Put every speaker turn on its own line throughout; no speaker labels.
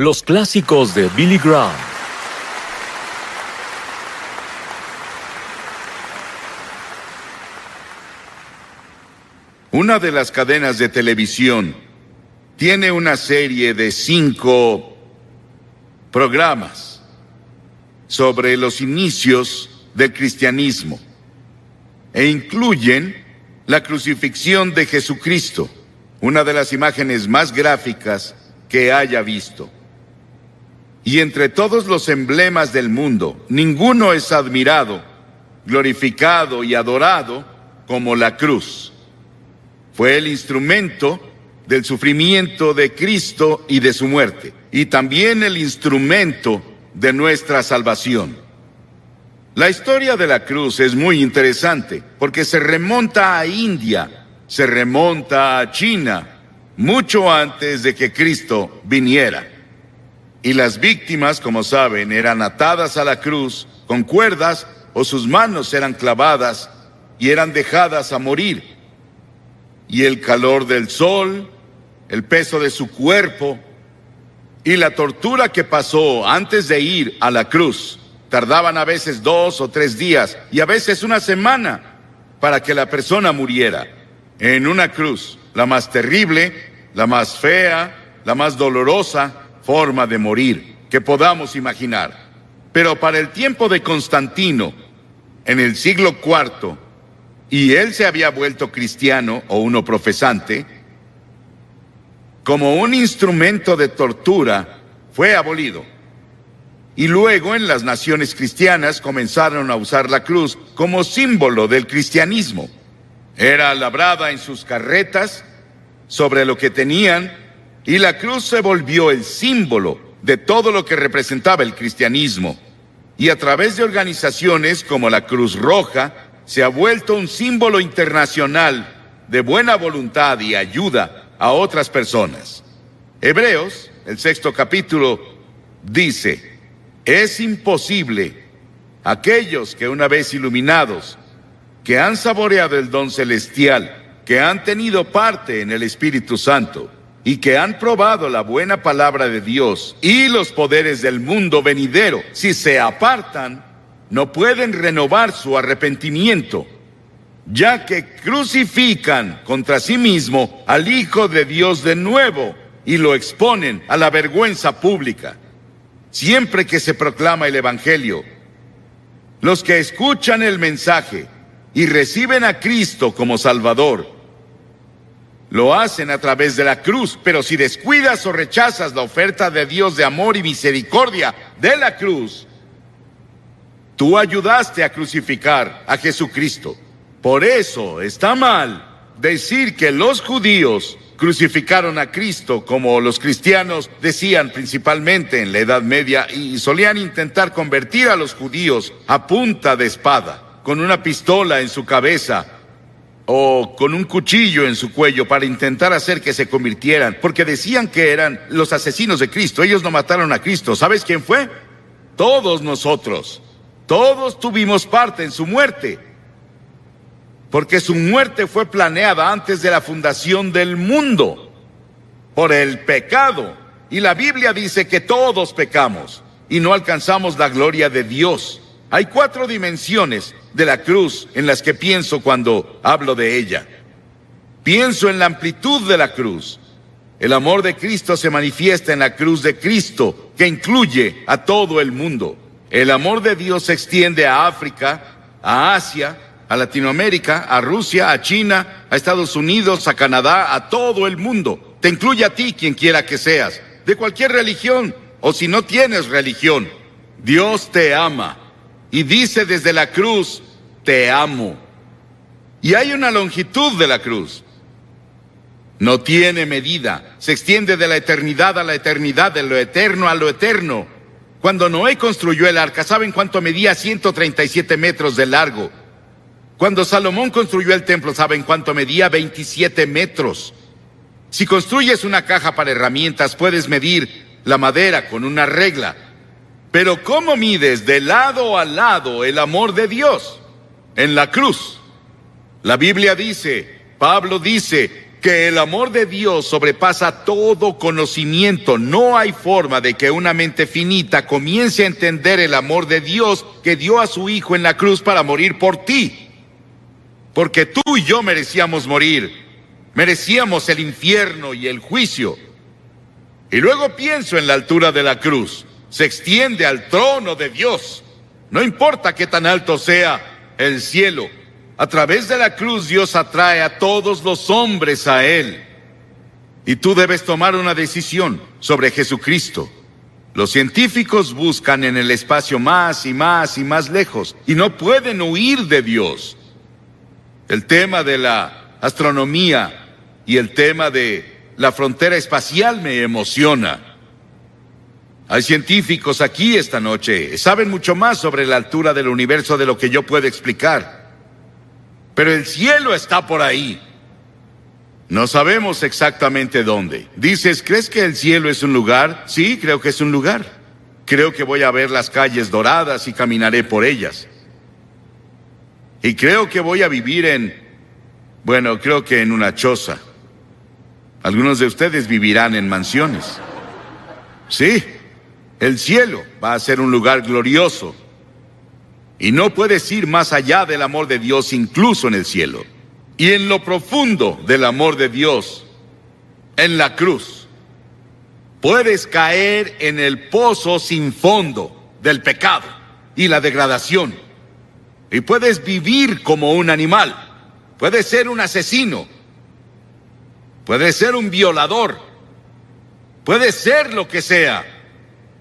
Los clásicos de Billy Graham.
Una de las cadenas de televisión tiene una serie de 5 programas sobre los inicios del cristianismo e incluyen la crucifixión de Jesucristo, una de las imágenes más gráficas que haya visto. Y entre todos los emblemas del mundo, ninguno es admirado, glorificado y adorado como la cruz. Fue el instrumento del sufrimiento de Cristo y de su muerte, y también el instrumento de nuestra salvación. La historia de la cruz es muy interesante, porque se remonta a India, se remonta a China, mucho antes de que Cristo viniera. Y las víctimas, como saben, eran atadas a la cruz con cuerdas o sus manos eran clavadas y eran dejadas a morir. Y el calor del sol, el peso de su cuerpo y la tortura que pasó antes de ir a la cruz, tardaban a veces 2 o 3 días y a veces una semana para que la persona muriera en una cruz, la más terrible, la más fea, la más dolorosa forma de morir que podamos imaginar. Pero para el tiempo de Constantino, en el siglo IV, y él se había vuelto cristiano o uno profesante, como un instrumento de tortura, fue abolido. Y luego en las naciones cristianas comenzaron a usar la cruz como símbolo del cristianismo. Era labrada en sus carretas, sobre lo que tenían, y la cruz se volvió el símbolo de todo lo que representaba el cristianismo. Y a través de organizaciones como la Cruz Roja, se ha vuelto un símbolo internacional de buena voluntad y ayuda a otras personas. Hebreos, el 6º capítulo, dice: es imposible aquellos que una vez iluminados, que han saboreado el don celestial, que han tenido parte en el Espíritu Santo y que han probado la buena palabra de Dios y los poderes del mundo venidero, si se apartan, no pueden renovar su arrepentimiento, ya que crucifican contra sí mismo al Hijo de Dios de nuevo y lo exponen a la vergüenza pública. Siempre que se proclama el Evangelio, los que escuchan el mensaje y reciben a Cristo como Salvador, lo hacen a través de la cruz. Pero si descuidas o rechazas la oferta de Dios de amor y misericordia de la cruz, tú ayudaste a crucificar a Jesucristo. Por eso está mal decir que los judíos crucificaron a Cristo, como los cristianos decían principalmente en la Edad Media, y solían intentar convertir a los judíos a punta de espada, con una pistola en su cabeza o con un cuchillo en su cuello para intentar hacer que se convirtieran, porque decían que eran los asesinos de Cristo. Ellos no mataron a Cristo. ¿Sabes quién fue? Todos nosotros. Todos tuvimos parte en su muerte, porque su muerte fue planeada antes de la fundación del mundo por el pecado. Y la Biblia dice que todos pecamos y no alcanzamos la gloria de Dios. Hay 4 dimensiones de la cruz en las que pienso cuando hablo de ella. Pienso en la amplitud de la cruz. El amor de Cristo se manifiesta en la cruz de Cristo, que incluye a todo el mundo. El amor de Dios se extiende a África, a Asia, a Latinoamérica, a Rusia, a China, a Estados Unidos, a Canadá, a todo el mundo. Te incluye a ti, quien quiera que seas, de cualquier religión, o si no tienes religión. Dios te ama y dice desde la cruz: te amo. Y hay una longitud de la cruz. No tiene medida, se extiende de la eternidad a la eternidad, de lo eterno a lo eterno. Cuando Noé construyó el arca, ¿saben cuánto medía? 137 metros de largo. Cuando Salomón construyó el templo, ¿saben cuánto medía? 27 metros. Si construyes una caja para herramientas, puedes medir la madera con una regla. Pero ¿cómo mides de lado a lado el amor de Dios? En la cruz. La Biblia dice, Pablo dice, que el amor de Dios sobrepasa todo conocimiento. No hay forma de que una mente finita comience a entender el amor de Dios que dio a su Hijo en la cruz para morir por ti. Porque tú y yo merecíamos morir, merecíamos el infierno y el juicio. Y luego pienso en la altura de la cruz. Se extiende al trono de Dios. No importa qué tan alto sea el cielo. A través de la cruz Dios atrae a todos los hombres a Él. Y tú debes tomar una decisión sobre Jesucristo. Los científicos buscan en el espacio más y más y más lejos y no pueden huir de Dios. El tema de la astronomía y el tema de la frontera espacial me emociona. Hay científicos aquí esta noche, saben mucho más sobre la altura del universo de lo que yo puedo explicar. Pero el cielo está por ahí. No sabemos exactamente dónde. Dices, ¿crees que el cielo es un lugar? Sí, creo que es un lugar. Creo que voy a ver las calles doradas y caminaré por ellas. Y creo que voy a vivir creo que en una choza. Algunos de ustedes vivirán en mansiones. Sí, el cielo va a ser un lugar glorioso. Y no puedes ir más allá del amor de Dios incluso en el cielo. Y en lo profundo del amor de Dios, en la cruz, puedes caer en el pozo sin fondo del pecado y la degradación. Y puedes vivir como un animal. Puedes ser un asesino. Puedes ser un violador. Puedes ser lo que sea.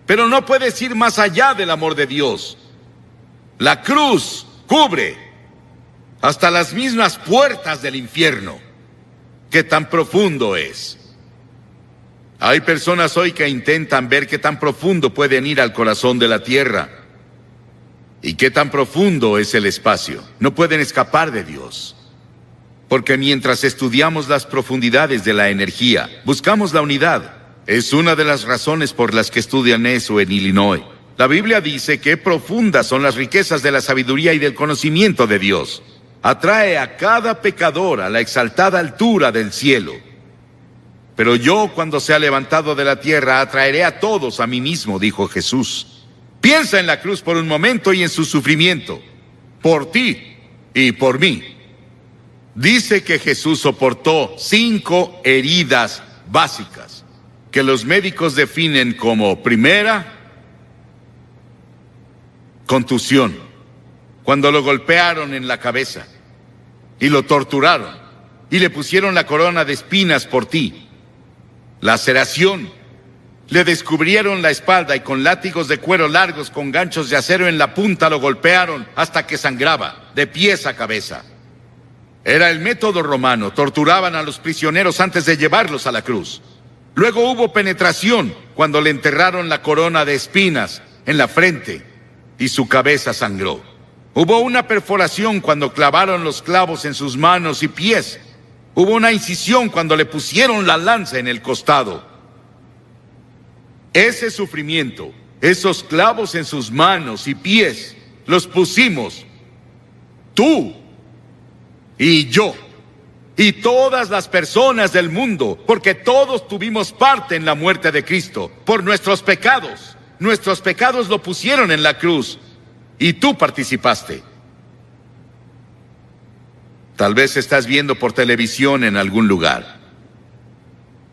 Pero no puedes ir más allá del amor de Dios. La cruz cubre hasta las mismas puertas del infierno. ¿Qué tan profundo es? Hay personas hoy que intentan ver qué tan profundo pueden ir al corazón de la tierra. ¿Y qué tan profundo es el espacio? No pueden escapar de Dios. Porque mientras estudiamos las profundidades de la energía, buscamos la unidad. Es una de las razones por las que estudian eso en Illinois. La Biblia dice que profundas son las riquezas de la sabiduría y del conocimiento de Dios. Atrae a cada pecador a la exaltada altura del cielo. Pero yo, cuando sea levantado de la tierra, atraeré a todos a mí mismo, dijo Jesús. Piensa en la cruz por un momento y en su sufrimiento, por ti y por mí. Dice que Jesús soportó 5 heridas básicas, que los médicos definen como primera, contusión, cuando lo golpearon en la cabeza y lo torturaron y le pusieron la corona de espinas por ti. Laceración, le descubrieron la espalda y con látigos de cuero largos con ganchos de acero en la punta lo golpearon hasta que sangraba, de pies a cabeza. Era el método romano, torturaban a los prisioneros antes de llevarlos a la cruz. Luego hubo penetración cuando le enterraron la corona de espinas en la frente y su cabeza sangró. Hubo una perforación cuando clavaron los clavos en sus manos y pies. Hubo una incisión cuando le pusieron la lanza en el costado. Ese sufrimiento, esos clavos en sus manos y pies, los pusimos tú y yo y todas las personas del mundo, porque todos tuvimos parte en la muerte de Cristo por nuestros pecados. Nuestros pecados lo pusieron en la cruz y tú participaste. Tal vez estás viendo por televisión en algún lugar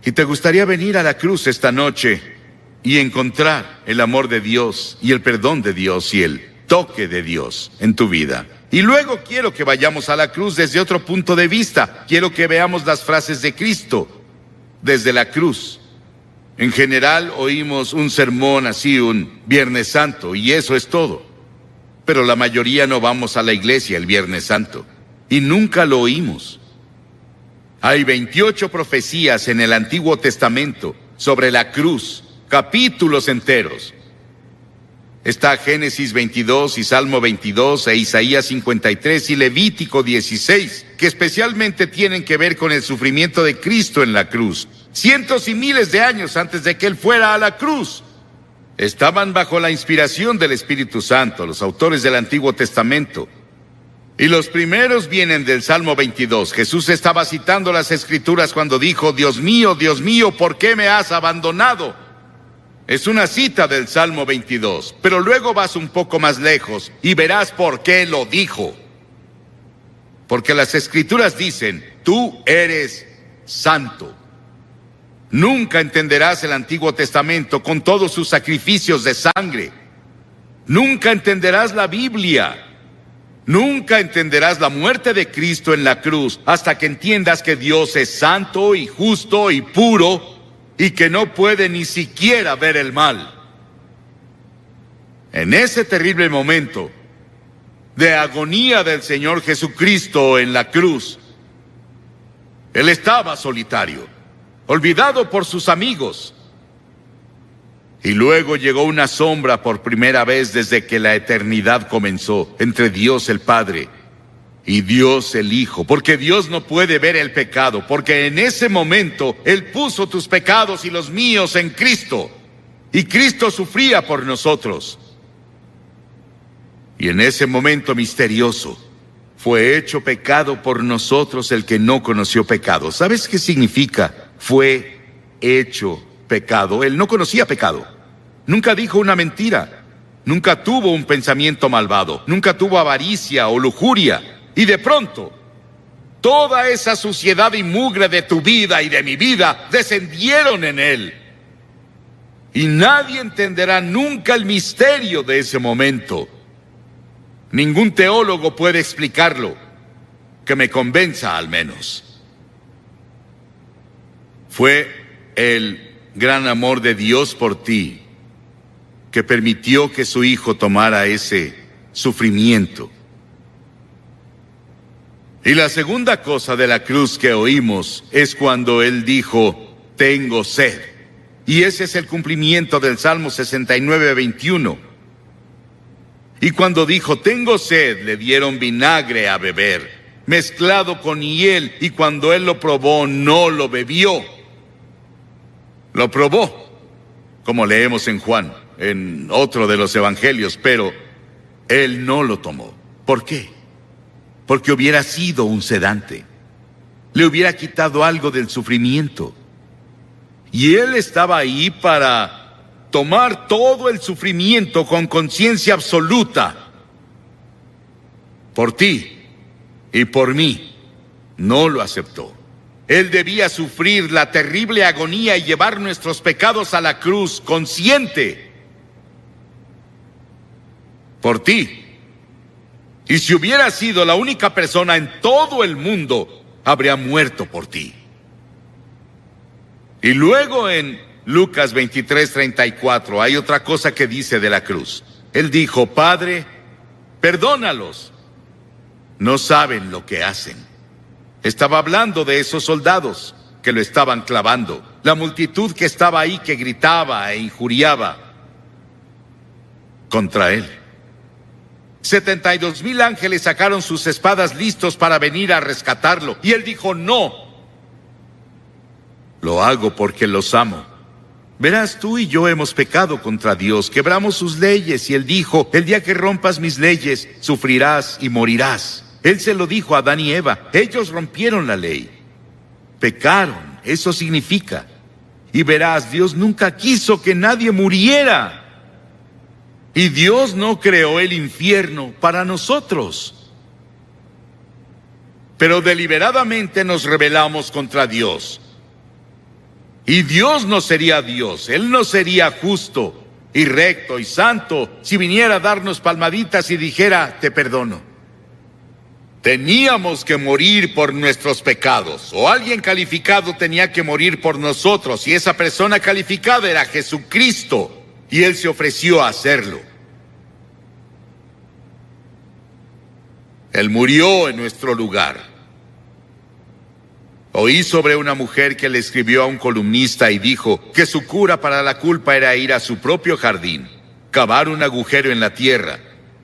y te gustaría venir a la cruz esta noche y encontrar el amor de Dios y el perdón de Dios y el toque de Dios en tu vida. Y luego quiero que vayamos a la cruz desde otro punto de vista. Quiero que veamos las frases de Cristo desde la cruz. En general oímos un sermón así un Viernes Santo y eso es todo. Pero la mayoría no vamos a la iglesia el Viernes Santo y nunca lo oímos. Hay 28 profecías en el Antiguo Testamento sobre la cruz, capítulos enteros. Está Génesis 22 y Salmo 22 e Isaías 53 y Levítico 16, que especialmente tienen que ver con el sufrimiento de Cristo en la cruz. Cientos y miles de años antes de que Él fuera a la cruz. Estaban bajo la inspiración del Espíritu Santo, los autores del Antiguo Testamento. Y los primeros vienen del Salmo 22. Jesús estaba citando las Escrituras cuando dijo, Dios mío, ¿por qué me has abandonado? Es una cita del Salmo 22, pero luego vas un poco más lejos y verás por qué lo dijo. Porque las Escrituras dicen, tú eres santo. Nunca entenderás el Antiguo Testamento con todos sus sacrificios de sangre. Nunca entenderás la Biblia. Nunca entenderás la muerte de Cristo en la cruz hasta que entiendas que Dios es santo y justo y puro y que no puede ni siquiera ver el mal. En ese terrible momento de agonía del Señor Jesucristo en la cruz, Él estaba solitario, olvidado por sus amigos. Y luego llegó una sombra por primera vez desde que la eternidad comenzó, entre Dios el Padre y Dios el Hijo, porque Dios no puede ver el pecado, porque en ese momento Él puso tus pecados y los míos en Cristo, y Cristo sufría por nosotros. Y en ese momento misterioso, fue hecho pecado por nosotros el que no conoció pecado. ¿Sabes qué significa? Fue hecho pecado. Él no conocía pecado. Nunca dijo una mentira. Nunca tuvo un pensamiento malvado. Nunca tuvo avaricia o lujuria. Y de pronto, toda esa suciedad y mugre de tu vida y de mi vida descendieron en Él. Y nadie entenderá nunca el misterio de ese momento. Ningún teólogo puede explicarlo, que me convenza al menos. Fue el gran amor de Dios por ti que permitió que su Hijo tomara ese sufrimiento. Y la segunda cosa de la cruz que oímos es cuando Él dijo, tengo sed. Y ese es el cumplimiento del Salmo 69, 21. Y cuando dijo, tengo sed, le dieron vinagre a beber, mezclado con hiel, y cuando Él lo probó, no lo bebió. Lo probó, como leemos en Juan, en otro de los evangelios, pero Él no lo tomó. ¿Por qué? Porque hubiera sido un sedante. Le hubiera quitado algo del sufrimiento. Y Él estaba ahí para tomar todo el sufrimiento con conciencia absoluta. Por ti y por mí. No lo aceptó. Él debía sufrir la terrible agonía y llevar nuestros pecados a la cruz consciente. Por ti. Y si hubiera sido la única persona en todo el mundo, habría muerto por ti. Y luego en Lucas 23:34 hay otra cosa que dice de la cruz. Él dijo, Padre, perdónalos. No saben lo que hacen. Estaba hablando de esos soldados que lo estaban clavando. La multitud que estaba ahí que gritaba e injuriaba contra Él. 72,000 ángeles sacaron sus espadas listos para venir a rescatarlo. Y Él dijo, no. Lo hago porque los amo. Verás, tú y yo hemos pecado contra Dios, quebramos sus leyes, y Él dijo, el día que rompas mis leyes, sufrirás y morirás. Él se lo dijo a Adán y Eva, ellos rompieron la ley. Pecaron, eso significa. Y verás, Dios nunca quiso que nadie muriera. Y Dios no creó el infierno para nosotros. Pero deliberadamente nos rebelamos contra Dios. Y Dios no sería Dios, Él no sería justo y recto y santo si viniera a darnos palmaditas y dijera, te perdono. Teníamos que morir por nuestros pecados, o alguien calificado tenía que morir por nosotros, y esa persona calificada era Jesucristo, y Él se ofreció a hacerlo. Él murió en nuestro lugar. Oí sobre una mujer que le escribió a un columnista y dijo que su cura para la culpa era ir a su propio jardín, cavar un agujero en la tierra,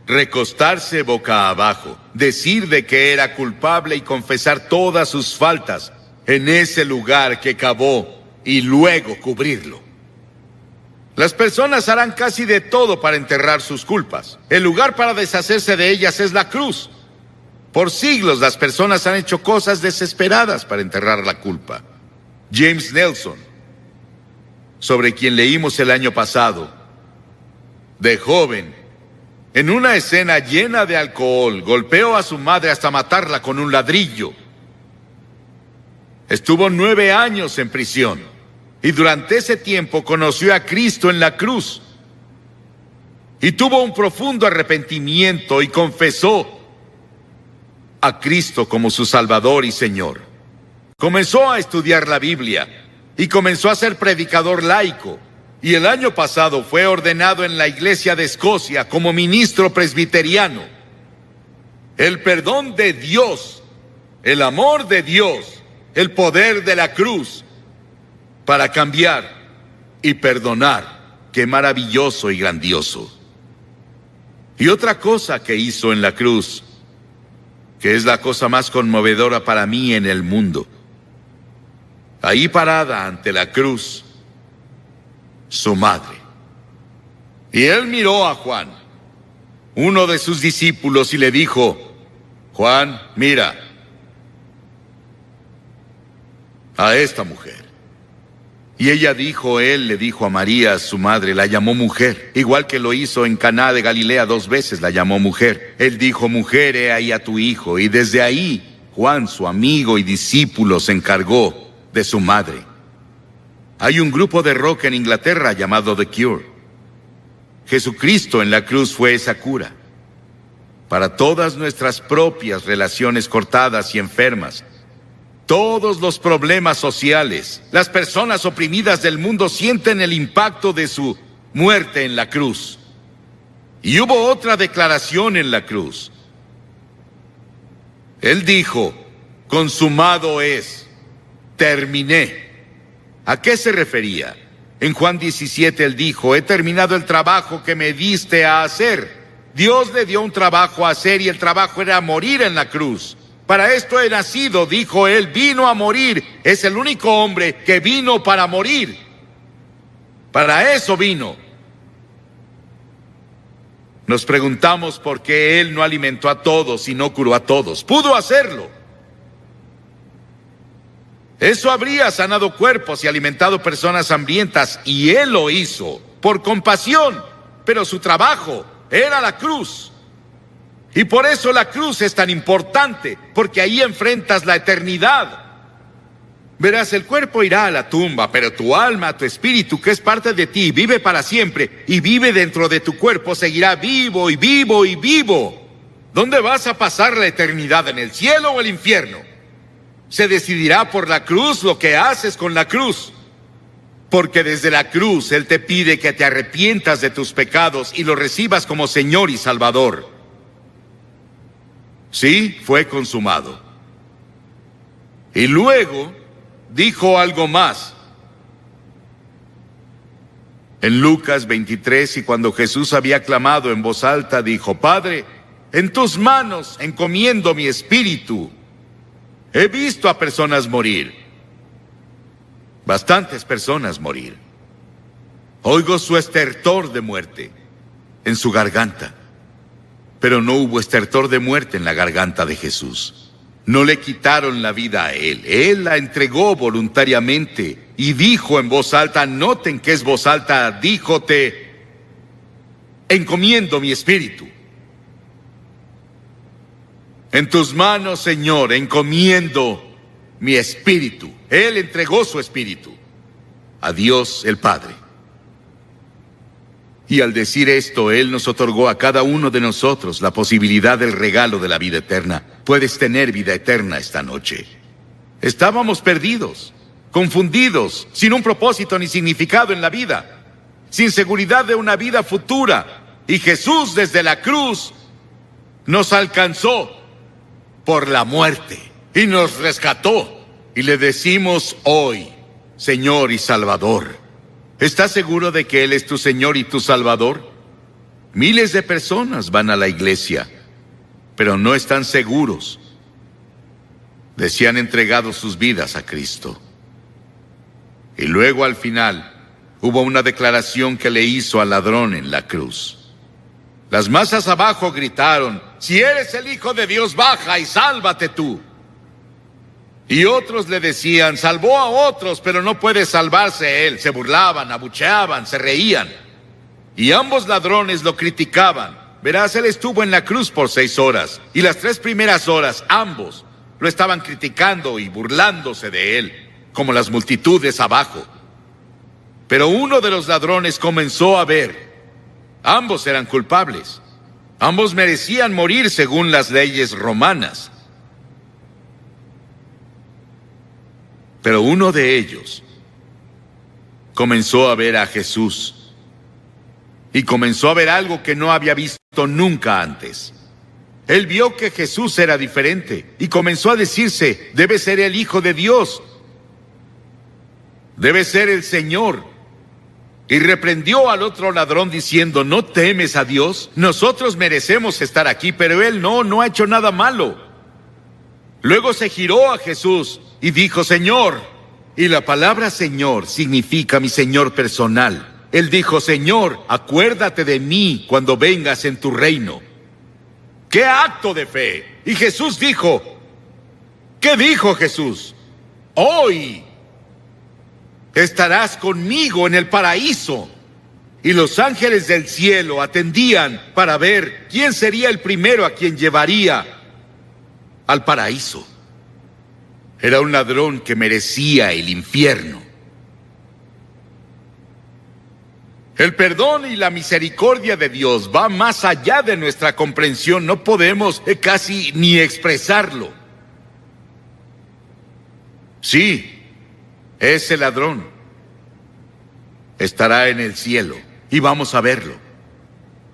recostarse boca abajo, decir de que era culpable y confesar todas sus faltas en ese lugar que cavó y luego cubrirlo. Las personas harán casi de todo para enterrar sus culpas. El lugar para deshacerse de ellas es la cruz. Por siglos las personas han hecho cosas desesperadas para enterrar la culpa. James Nelson, sobre quien leímos el año pasado, de joven, en una escena llena de alcohol, golpeó a su madre hasta matarla con un ladrillo. Estuvo 9 años en prisión y durante ese tiempo conoció a Cristo en la cruz. Y tuvo un profundo arrepentimiento y confesó a Cristo como su Salvador y Señor. Comenzó a estudiar la Biblia y comenzó a ser predicador laico. Y el año pasado fue ordenado en la Iglesia de Escocia como ministro presbiteriano. El perdón de Dios, el amor de Dios, el poder de la cruz para cambiar y perdonar. Qué maravilloso y grandioso. Y otra cosa que hizo en la cruz, que es la cosa más conmovedora para mí en el mundo. Ahí parada ante la cruz, su madre. Y él miró a Juan, uno de sus discípulos, y le dijo: Juan, mira a esta mujer. Y ella dijo, él le dijo a María, su madre, la llamó mujer, igual que lo hizo en Caná de Galilea 2 veces, la llamó mujer. Él dijo: mujer, he ahí a tu hijo. Y desde ahí, Juan, su amigo y discípulo, se encargó de su madre. Hay un grupo de rock en Inglaterra llamado The Cure. Jesucristo en la cruz fue esa cura para todas nuestras propias relaciones cortadas y enfermas. Todos los problemas sociales, las personas oprimidas del mundo sienten el impacto de su muerte en la cruz. Y hubo otra declaración en la cruz. Él dijo: consumado es, terminé. ¿A qué se refería? En Juan 17 él dijo: he terminado el trabajo que me diste a hacer. Dios le dio un trabajo a hacer y el trabajo era morir en la cruz. Para esto he nacido, dijo él, vino a morir. Es el único hombre que vino para morir. Para eso vino. Nos preguntamos por qué él no alimentó a todos y no curó a todos. Pudo hacerlo. Eso habría sanado cuerpos y alimentado personas hambrientas, y él lo hizo por compasión, pero su trabajo era la cruz. Y por eso la cruz es tan importante, porque ahí enfrentas la eternidad. Verás, el cuerpo irá a la tumba, pero tu alma, tu espíritu, que es parte de ti, vive para siempre, y vive dentro de tu cuerpo, seguirá vivo y vivo y vivo. ¿Dónde vas a pasar la eternidad? ¿En el cielo o el infierno? Se decidirá por la cruz lo que haces con la cruz. Porque desde la cruz Él te pide que te arrepientas de tus pecados y lo recibas como Señor y Salvador. Sí, fue consumado. Y luego dijo algo más. En Lucas 23, y cuando Jesús había clamado en voz alta, dijo: Padre, en tus manos encomiendo mi espíritu. He visto a personas morir, bastantes personas morir. Oigo su estertor de muerte en su garganta. Pero no hubo estertor de muerte en la garganta de Jesús. No le quitaron la vida a él. Él la entregó voluntariamente y dijo en voz alta, noten que es voz alta, dijo: te encomiendo mi espíritu. En tus manos, Señor, encomiendo mi espíritu. Él entregó su espíritu a Dios el Padre. Y al decir esto, Él nos otorgó a cada uno de nosotros la posibilidad del regalo de la vida eterna. Puedes tener vida eterna esta noche. Estábamos perdidos, confundidos, sin un propósito ni significado en la vida, sin seguridad de una vida futura. Y Jesús desde la cruz nos alcanzó por la muerte y nos rescató. Y le decimos hoy: Señor y Salvador. ¿Estás seguro de que Él es tu Señor y tu Salvador? Miles de personas van a la iglesia, pero no están seguros de si han entregado sus vidas a Cristo. Y luego al final hubo una declaración que le hizo al ladrón en la cruz. Las masas abajo gritaron: «Si eres el Hijo de Dios, baja y sálvate tú». Y otros le decían: «Salvó a otros, pero no puede salvarse él». Se burlaban, abucheaban, se reían. Y ambos ladrones lo criticaban. Verás, él estuvo en la cruz por 6 horas, y las 3 primeras horas ambos lo estaban criticando y burlándose de él, como las multitudes abajo. Pero uno de los ladrones comenzó a ver. Ambos eran culpables. Ambos merecían morir según las leyes romanas. Pero uno de ellos comenzó a ver a Jesús. Y comenzó a ver algo que no había visto nunca antes. Él vio que Jesús era diferente y comenzó a decirse: debe ser el Hijo de Dios. Debe ser el Señor. Y reprendió al otro ladrón diciendo: ¿no temes a Dios? Nosotros merecemos estar aquí, pero él no ha hecho nada malo. Luego se giró a Jesús y dijo: Señor. Y la palabra Señor significa mi Señor personal. Él dijo: Señor, acuérdate de mí cuando vengas en tu reino. ¡Qué acto de fe! Y Jesús dijo, ¿qué dijo Jesús? Hoy estarás conmigo en el paraíso. Y los ángeles del cielo atendían para ver quién sería el primero a quien llevaría al paraíso. Era un ladrón que merecía el infierno. El perdón y la misericordia de Dios va más allá de nuestra comprensión. No podemos casi ni expresarlo. Sí, ese ladrón estará en el cielo y vamos a verlo.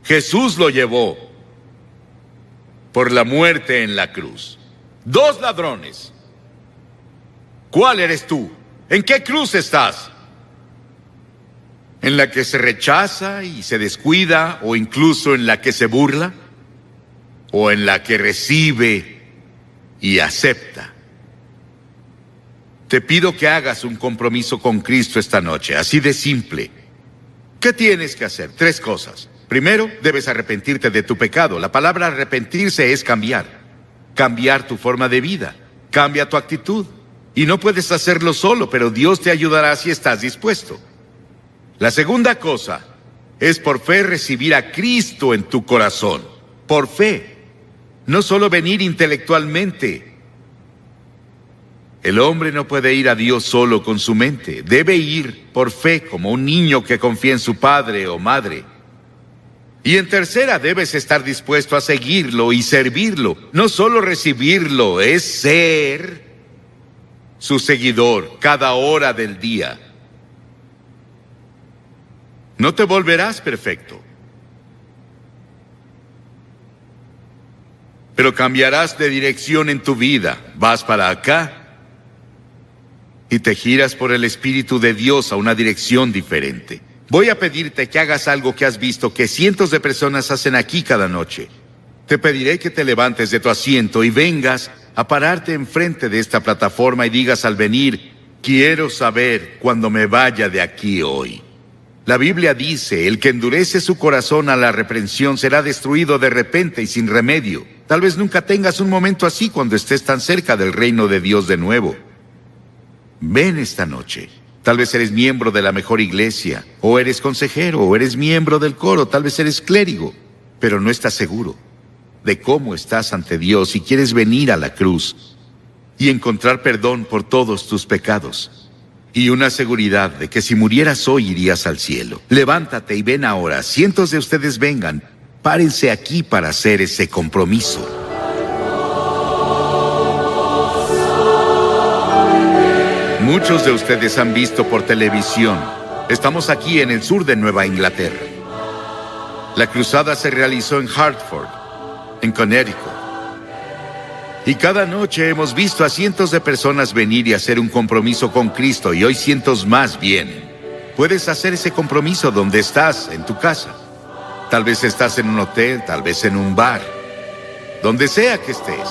Jesús lo llevó por la muerte en la cruz. 2 ladrones. ¿Cuál eres tú? ¿En qué cruz estás? ¿En la que se rechaza y se descuida, o incluso en la que se burla? ¿O en la que recibe y acepta? Te pido que hagas un compromiso con Cristo esta noche, así de simple. ¿Qué tienes que hacer? 3 cosas. Primero, debes arrepentirte de tu pecado. La palabra arrepentirse es cambiar. Cambiar tu forma de vida. Cambia tu actitud. Y no puedes hacerlo solo, pero Dios te ayudará si estás dispuesto. La segunda cosa es por fe recibir a Cristo en tu corazón. Por fe. No solo venir intelectualmente. El hombre no puede ir a Dios solo con su mente. Debe ir por fe, como un niño que confía en su padre o madre. Y en tercera, debes estar dispuesto a seguirlo y servirlo. No solo recibirlo, es ser su seguidor cada hora del día. No te volverás perfecto, pero cambiarás de dirección en tu vida. Vas para acá y te giras por el Espíritu de Dios a una dirección diferente. Voy a pedirte que hagas algo que has visto que cientos de personas hacen aquí cada noche. Te pediré que te levantes de tu asiento y vengas a pararte enfrente de esta plataforma y digas al venir: quiero saber cuando me vaya de aquí hoy. La Biblia dice: el que endurece su corazón a la reprensión será destruido de repente y sin remedio. Tal vez nunca tengas un momento así cuando estés tan cerca del reino de Dios de nuevo. Ven esta noche. Tal vez eres miembro de la mejor iglesia, o eres consejero, o eres miembro del coro, tal vez eres clérigo, pero no estás seguro de cómo estás ante Dios y quieres venir a la cruz y encontrar perdón por todos tus pecados. Y una seguridad de que si murieras hoy irías al cielo. Levántate y ven ahora. Cientos de ustedes vengan. Párense aquí para hacer ese compromiso. Muchos de ustedes han visto por televisión. Estamos aquí en el sur de Nueva Inglaterra. La cruzada se realizó en Hartford, en Connecticut. Y cada noche hemos visto a cientos de personas venir y hacer un compromiso con Cristo, y hoy cientos más vienen. Puedes hacer ese compromiso donde estás, en tu casa. Tal vez estás en un hotel, tal vez en un bar. Donde sea que estés.